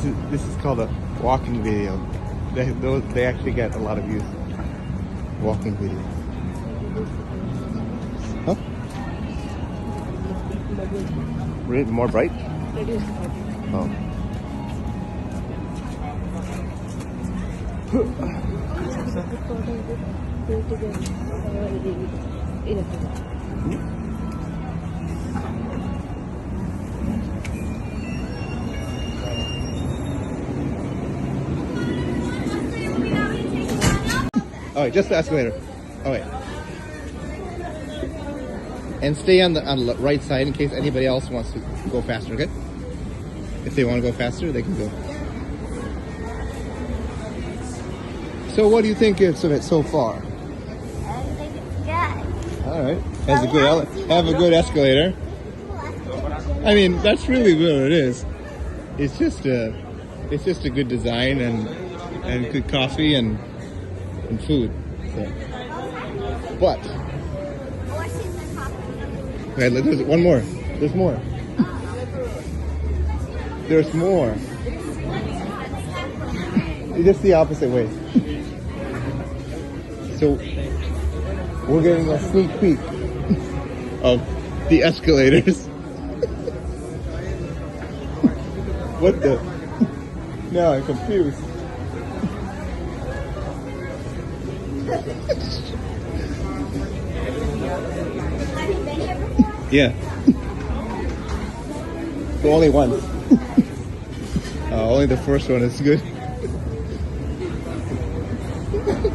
This is called a walking video. They actually get a lot of views. Walking video. Huh? More bright? Oh. Oh wait, just the escalator. Oh wait. And stay on the right side in case anybody else wants to go faster, okay? If they want to go faster, they can go. So what do you think of it so far? I think it's good. Alright. Have a good escalator. I mean, that's really what it is. It's just a good design and good coffee and food. So. But okay, there's one more. There's more. There's more. Just the opposite way. So we're getting a sneak peek of the escalators. What the? No, I'm confused. Yeah. But only once. Only the first one is good.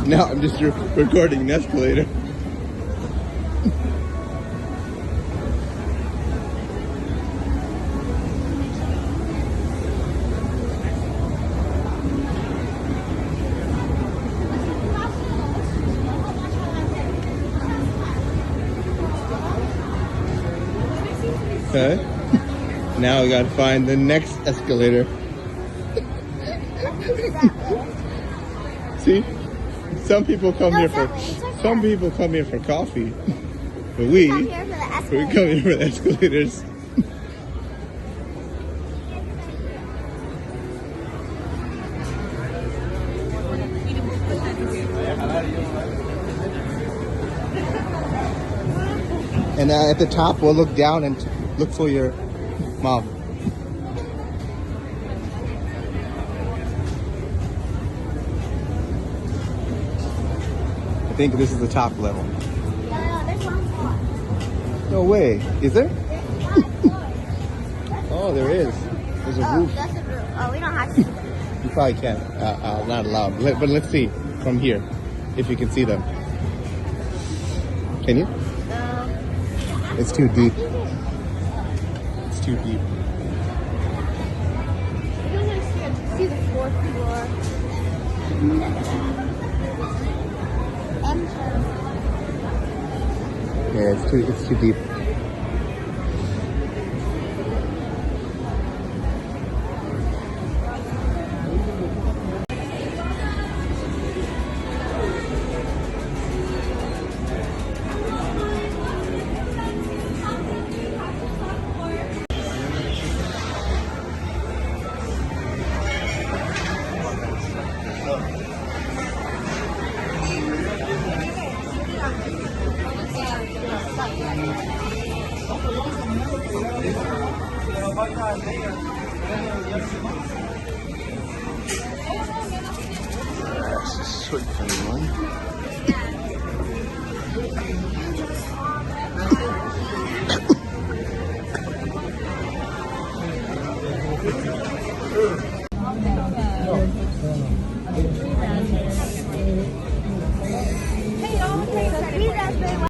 Now I'm just recording an escalator. Okay. Now we gotta find the next escalator. See? Some people come here for coffee. But we come here for the escalators. And at the top we'll look down and look for your mom. I think this is the top level. No, there's one more. No way. Is there? Oh, there is. There's a roof. That's a roof. Oh, we don't have to. You probably can't. Not allowed. But let's see from here if you can see them. Can you? No. It's too deep. It's too deep. We don't understand. See the fourth floor. Yeah, it's too deep. That's a sweet one.